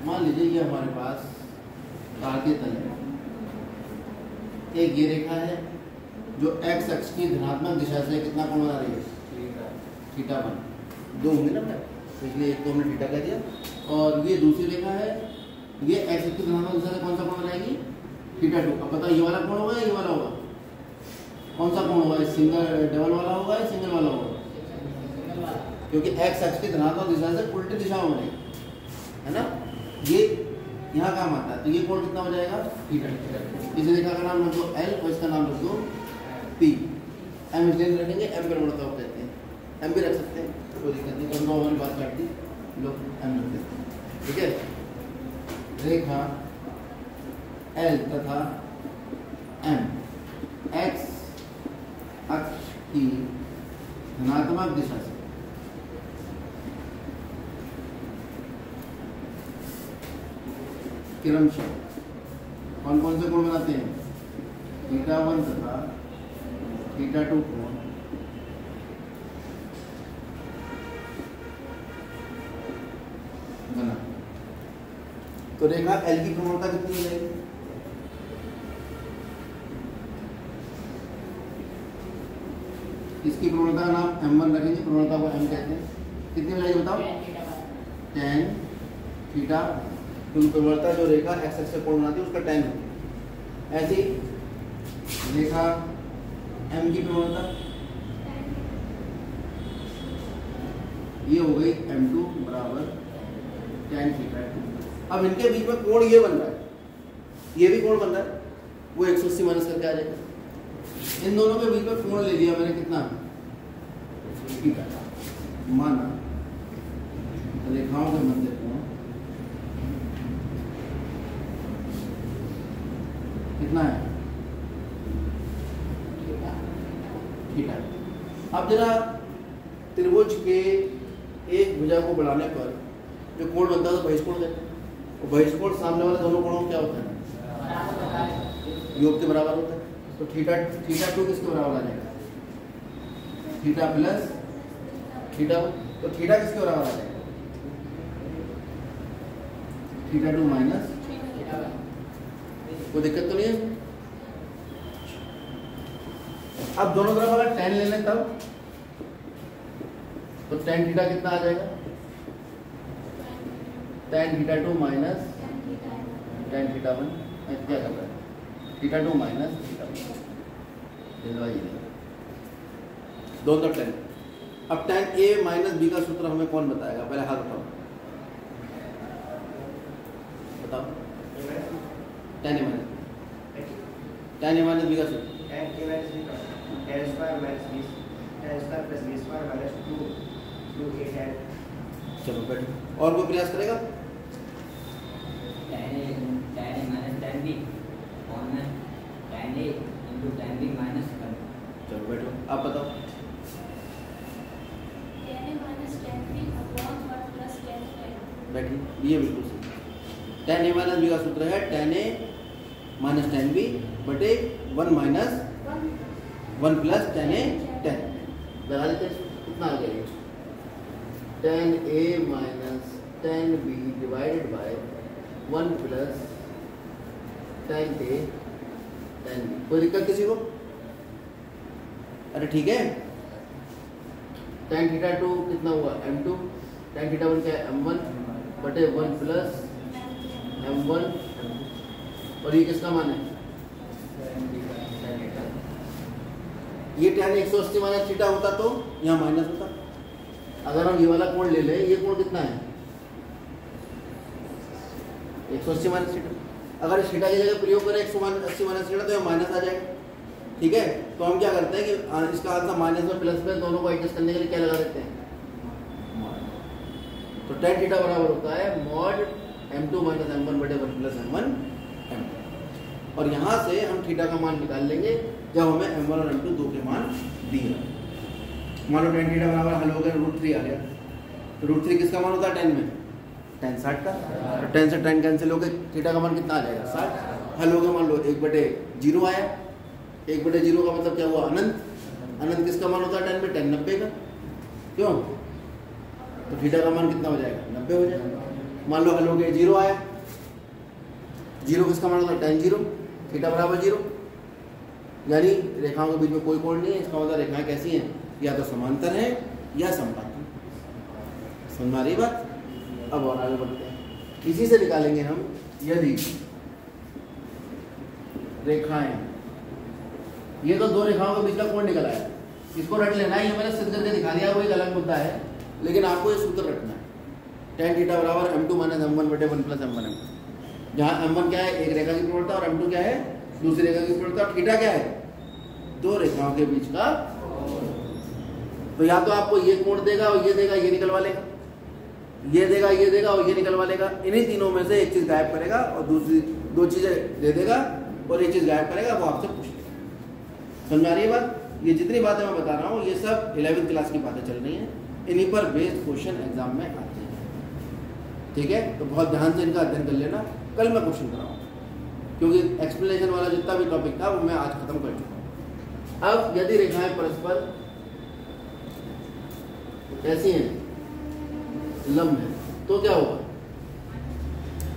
मान लीजिए ये हमारे पास कार्तीय तल है, एक ये रेखा है जो x अक्ष की धनात्मक दिशा से कितना कोण बना रही है, थीटा 1, दो होंगे ना बेटा, इसलिए एक को हमने थीटा कह दिया। और ये दूसरी रेखा है, ये x अक्ष की धनात्मक दिशा से कौन सा कोण बनाएगी, थीटा 2। अब बताओ ये वाला कोण होगा या ये वाला होगा, कौन सा कोण होगा, सिंगल डबल वाला होगा या सिंगल वाला होगा, क्योंकि x अक्ष की धनात्मक दिशा से उल्टी दिशा में बनेगी, है ना। ये यहाँ काम आता है, तो ये कोण कितना हो जाएगा, थीटा। इस रेखा का नाम रख दो L और इसका नाम रख दो P। M इसलिए रखेंगे, M पर बढ़ता हुआ कहते हैं, M भी रख सकते हैं, कोई दिक्कत नहीं। तो हमारी बात काट दी, लोग M रख देते हैं, ठीक है। रेखा L तथा M x अक्ष की धनात्मक दिशा से क्रमशः कौन कौन से कोण बनाते हैं, थीटा 1 तथा थीटा 2 कोण बना। तो रेखा L की प्रवणता कितनी हो जाएगी, इसकी प्रवणता का नाम M1 रखेंगे, प्रवणता को M कहते हैं। कितनी हो जाएगी बताओ, tan थीटा, क्योंकि प्रवणता जो रेखा x अक्ष से कोण बनाती है उसका tan होती है। ऐसी रेखा M की प्रवणता ये हो गई M2 बराबर tan थीटा 2। अब इनके बीच में कोण ये बन रहा है, ये भी कोण बन रहा है, वो 180 माइनस करके आ जाएगा। इन दोनों के बीच में कोण ले लिया मैंने, कितना, थीटा। माना रेखाओं के मध्य कोण कितना है, थीटा। अब जरा त्रिभुज के एक भुजा को बढ़ाने पर जो कोण बनता है तो बहिष्कोण कहते हैं। और बहिष्कोण सामने वाले दोनों कोणों में क्या होता है, योग के बराबर होता है। तो थीटा 2 किसके बराबर आ जाएगा, थीटा प्लस थीटा 1। तो थीटा किसके बराबर आ जाएगा, थीटा 2 माइनस, कोई दिक्कत तो नहीं है। अब दोनों तरफ अगर tan ले लें तब तो tan थीटा कितना आ जाएगा, tan theta 2 minus tan theta 1। क्या कर रहा है, थीटा 2 माइनस थीटा 1, दोनों तरफ tan। अब tan a माइनस b का सूत्र हमें कौन बताएगा, पहले हाथ उठाओ, बताओ। tan a माइनस b का सूत्र, चलो बैठो, और कोई प्रयास करेगा, चलो बैठो, आप बताओ। बैठिए, ये बिल्कुल सही। tan a माइनस b का सूत्र है tan a minus tan b बटे 1 minus 1 plus tan a tan। लगा देते हैं, कितना आ गया, tan a minus tan b divided by 1 plus tan a tan b। कोई दिक्कत किसी को, अरे ठीक है। tan थीटा 2 कितना हुआ, m2, tan थीटा 1 क्या है, m1 बटे 1 प्लस m1, और ये किसका मान है, ये tan 180 माइनस थीटा होता तो यहाँ माइनस होता। अगर हम ये वाला कोण ले लें, ये कोण कितना है, 180 माइनस थीटा। अगर इस थीटा की जगह प्रयोग करें 180 माइनस थीटा तो यहाँ माइनस आ जाएगा, ठीक है। तो हम क्या करते हैं कि इसका आंसर माइनस में प्लस में दोनों को एडजस्ट करने के लिए क्या लगा देते हैं, तो tan थीटा बराबर होता है मॉड m2 माइनस m1 बटे 1 प्लस m1 m2। और यहाँ से हम थीटा का मान निकाल लेंगे जब हमें m1 और m2 दो के मान दिए। मान लो tan थीटा बराबर हल हो गया √3 आ गया, तो √3 किसका मान होता है tan में, tan 60 का। तो tan से tan कैंसिल हो गए, थीटा का मान कितना आ जाएगा 60। हल हो गया, मान लो 1/0 आया, 1/0 का मतलब क्या हुआ, अनंत। अनंत किसका मान होता है tan में, tan 90 का, क्यों, तो थीटा का मान कितना हो जाएगा, 90 हो जाएगा। मान लो हल हो गया, 0 आया। 0 किसका मान होता है? tan 0, थीटा बराबर 0। यानी रेखाओं के बीच में कोई कोण नहीं है। इसका मतलब रेखाएं कैसी हैं? या तो समांतर है या समपाती। समझ में आ रही बात? अब और आगे बढ़ते हैं। इसी से निकालेंगे हम, यदि रेखाएं, ये तो दो रेखाओं के बीच का कोण निकल आया, इसको रट लेना है। ये मैंने सिद्ध करके दिखा दिया, वो एक अलग मुद्दा है, लेकिन आपको ये सूत्र रखना है। tan थीटा बराबर m2 माइनस m1 बटे 1 प्लस m1 m2, जहाँ m1 क्या है? एक रेखा की प्रवणता, और m2 क्या है? दूसरी रेखा की प्रवणता। और थीटा क्या है? दो रेखाओं के बीच का। तो या तो आपको ये कोण देगा और ये देगा, ये निकलवा लेगा, ये देगा, ये देगा और ये निकलवा लेगा। इन्हीं तीनों में से एक चीज गायब करेगा और दूसरी दो चीजें दे देगा और एक चीज गायब करेगा, वो आपसे पूछ लेगा। समझ आ रही है बात? ये जितनी बातें मैं बता रहा हूँ ये सब 11वीं क्लास की बातें चल रही हैं, इन्हीं पर बेस्ड क्वेश्चन एग्जाम में आते हैं। ठीक है, तो बहुत ध्यान से इनका अध्ययन कर लेना। कल मैं क्वेश्चन कराऊंगा, क्योंकि एक्सप्लेनेशन वाला जितना भी टॉपिक था वो मैं आज खत्म कर चुका हूँ। अब यदि रेखाएं परस्पर कैसी हैं? लंब है, तो क्या होगा?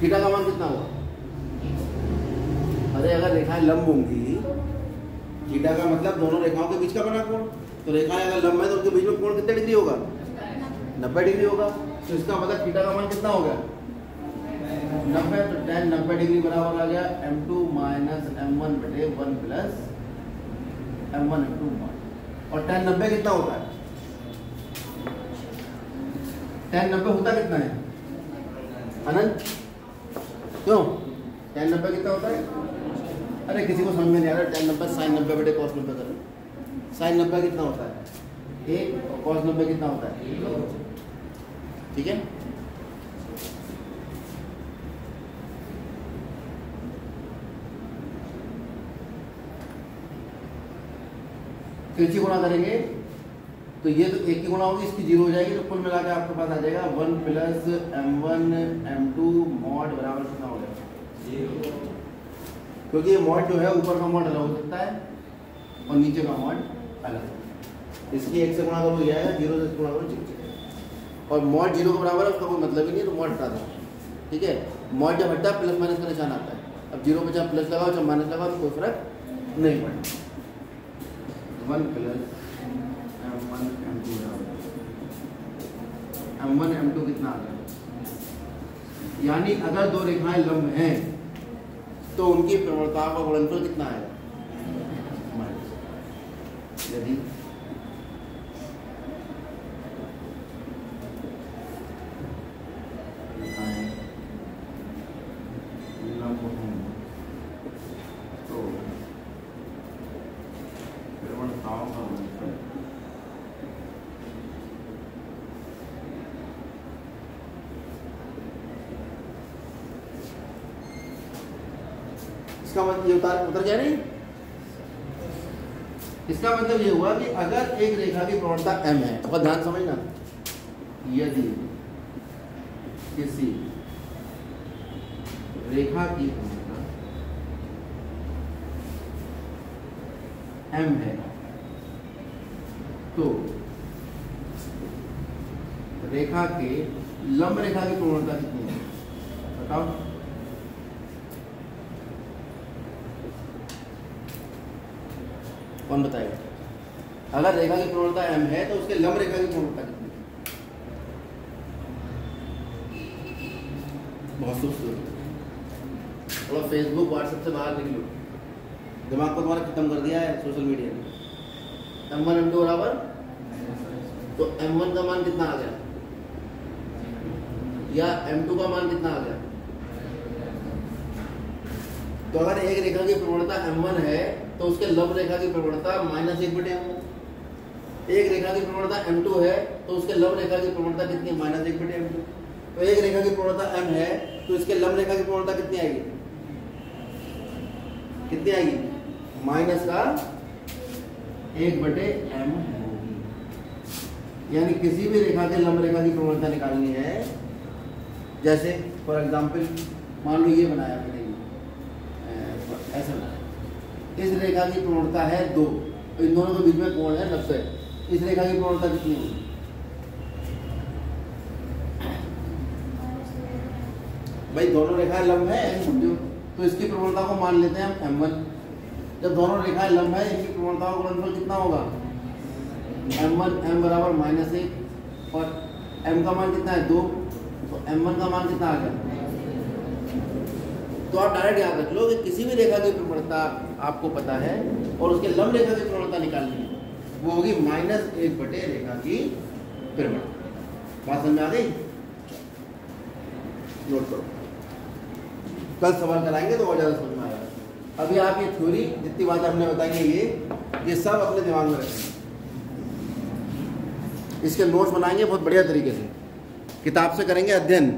थीटा का मान कितना होगा? अरे अगर रेखाएं लंब होंगी, थीटा का मतलब दोनों रेखाओं के बीच का बना कोण, तो रेखाएं अगर लंब है तो उनके बीच में कोण कितने डिग्री होगा? 90 डिग्री होगा। तो इसका मतलब थीटा का मान कितना हो गया? 90। तो tan 90 डिग्री बराबर आ गया m2 माइनस m1 बटे 1 प्लस m1 m2 मॉड। और tan 90 कितना होता है? tan 90 होता कितना है? अनंत। क्यों? tan 90 कितना होता है? अरे किसी को समझ में नहीं आ रहा। tan 90 sin 90 बटे cos 90 करो। sin 90 कितना होता है? 1। और cos 90 कितना होता है? ठीक है। तिरछी गुणा करेंगे तो ये तो एक की गुणा होगी, इसकी 0 हो जाएगी, तो कुल मिला के आपके पास आ जाएगा 1 प्लस m1 m2 मॉड बराबर कितना हो जाएगा? 0। क्योंकि ये मॉड जो है ऊपर का मॉड अलग हो सकता है और नीचे का मॉड अलग। इसकी 1 से गुणा करो ये आएगा, 0 से गुणा करो 0। और मॉड 0 के बराबर है, उसका कोई मतलब ही नहीं, तो मॉड हटा दो। ठीक है, मॉड जब हटता है प्लस माइनस का निशान आता है। अब 0 पे चाहे प्लस लगाओ चाहे माइनस लगाओ तो कोई फर्क नहीं पड़ता। 1 plus m1 m2 m1 m2 कितना आ गया? यानी अगर दो रेखाएं लंब हैं तो उनकी प्रवणताओं का गुणनफल कितना आएगा? माइनस। यदि इसका मतलब ये उतर गया नहीं? इसका मतलब ये हुआ कि अगर एक रेखा की प्रवणता m है, बहुत ध्यान समझना, यदि किसी रेखा की प्रवणता m है तो रेखा के लंब रेखा की प्रवणता कितनी है? बताओ। कौन बताएगा? अगर रेखा की प्रवणता m है तो उसके लंब रेखा की प्रवणता कितनी है? बहुत सुस्त। थोड़ा फेसबुक व्हाट्सएप से बाहर निकलो, दिमाग को तुम्हारा खत्म कर दिया है सोशल मीडिया ने। m1 m2 बराबर, तो m1 का मान कितना आ गया या m2 का मान कितना आ गया? तो अगर एक रेखा की प्रवणता m1 है तो उसके लंब रेखा की प्रवणता -1 बटे m1। एक रेखा की प्रवणता m2 है तो उसके लंब रेखा की प्रवणता कितनी है? -1 बटे m2। तो एक रेखा की प्रवणता m है तो इसके लंब रेखा की प्रवणता कितनी आएगी? कितनी आएगी? माइनस का 1 बटे m होगी। यानी किसी भी रेखा के लंब रेखा की प्रवणता निकालनी है, जैसे फॉर एग्जाम्पल मान लो ये बनाया मैंने, ऐसा बनाया, इस रेखा की प्रवणता है 2, इन दोनों के बीच में कोण है 90। इस रेखा की प्रवणता कितनी होगी? भाई दोनों रेखाएं लंब है m, तो इसकी प्रवणता को मान लेते हैं हम m1। जब दोनों रेखाएं लंब है इनकी प्रवणता का गुणनफल कितना होगा, m1 m बराबर -1 और m का मान कितना है 2, तो m1 का मान कितना आ गया। तो आप डायरेक्ट याद रख लो कि किसी भी रेखा की प्रवणता आपको पता है और उसके लंब रेखा की प्रवणता निकालनी है, वो होगी -1 बटे रेखा की प्रवणता। बात समझ में आ गई? नोट करो, कल सवाल कराएंगे तो और ज़्यादा समझ में आएगा। अभी आप ये थ्योरी जितनी बात हमने बताई ये सब अपने दिमाग में रखेंगे, इसके नोट्स बनाएंगे बहुत बढ़िया तरीके से, किताब से करेंगे अध्ययन।